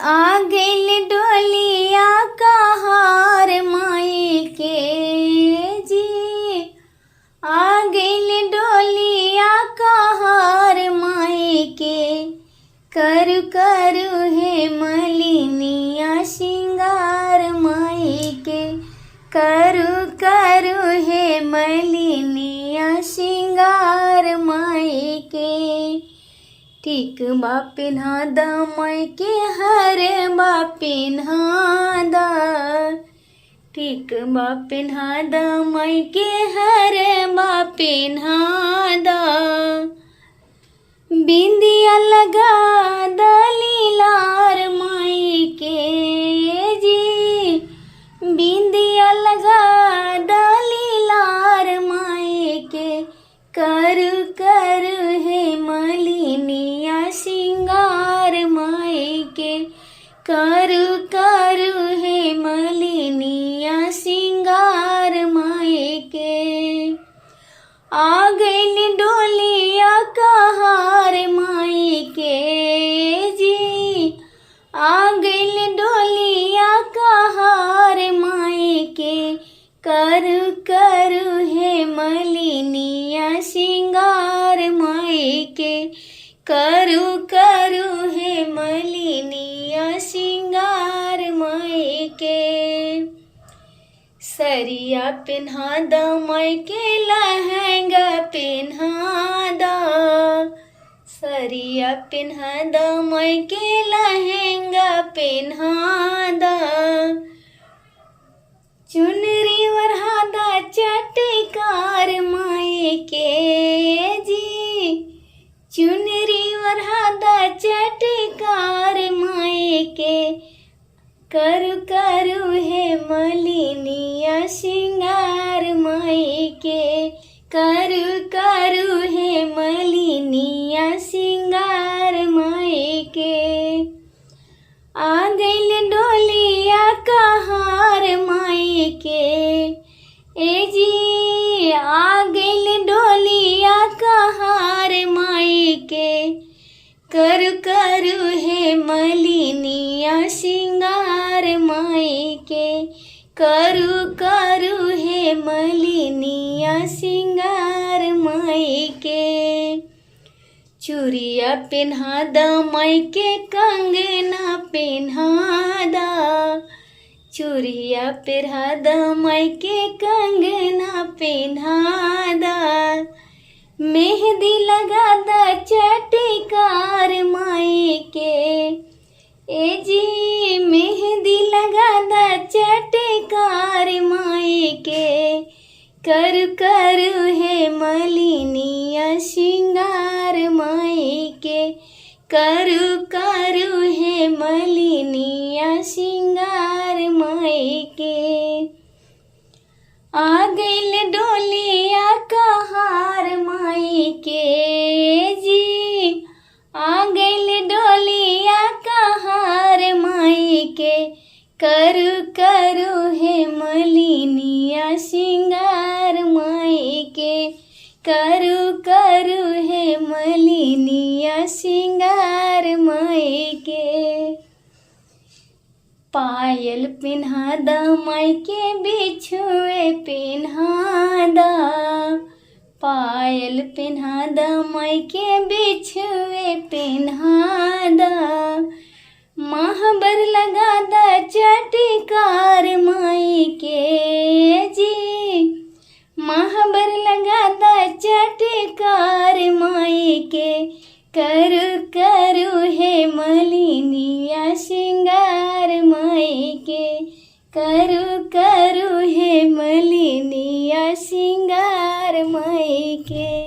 आ गइल डोलिया कहार माई के जी। आ गइल डोलिया कहार माई के। करु करु हे मलिनिया सिंगार माई के। करु करु हे मलिनिया सिंगार माई के। ठीक बा पिन्हा द माई के हरे बा पिन्हा द। ठीक बा पिन्हा द माई के हरे बा पिन्हा द। बिंदिया लगा द लीलार माई के जी। बिंदिया लगा द लीलार माई के। करु करु हे मलिनिया सिंगार माई के। करु करु हे मलिनिया सिंगार माई के। आ गइल डोलिया कहार माई के जी। आ गइल डोलिया कहार माई के। करु करु हे मलिनिया सिंगार माई के। करु करु हे मलिनिया सिंगार माई के। सरिया पिन्हा द माई के लहंगा पिन्हा द। सरिया पिन्हा द माई के लहंगा पिन्हा द। चुनरी वरहा द चटकार माई के जी। चुनरी वरहा द चटकार माई के। करु करु हे मलिनिया सिंगार माई के। करु करु हे मलिनिया सिंगार माई के। आ गइल डोलिया कहार माई के ए जी। आ गइल डोलिया कहार माई के। करु करु हे मलिनिया सिंगार माई के। करु करु हे मलिनिया सिंगार माई के। चूड़िया पिन्हा द माई के कंगना पिन्हा द। चूड़िया पिन्हा द माई के कंगना पिन्हा द। मेहंदी लगा द चटकार माई के ए जी। मेहंदी लगा द चटकार माई के। करु करु हे मलिनिया सिंगार माई के। करु करु हे मलिनिया सिंगार माई के। आ गइल डोलिया कहार माई के जी। आ गइल डोलिया कहार माई के। करु करु हे मलिनिया सिंगार माई के। करु करु हे मलिनिया सिंगार माई के। पायल पिन्हा द माई के बिछुए पिन्हा द। पायल पिन्हा द माई के बिछुए पिन्हा द। महाबर लगा द चटकार माई के जी। महाबर लगा द चटकार माई के। करु करु हे मलिनिया सिंगार माई के। करु करु हे मलिनिया सिंगार माई के।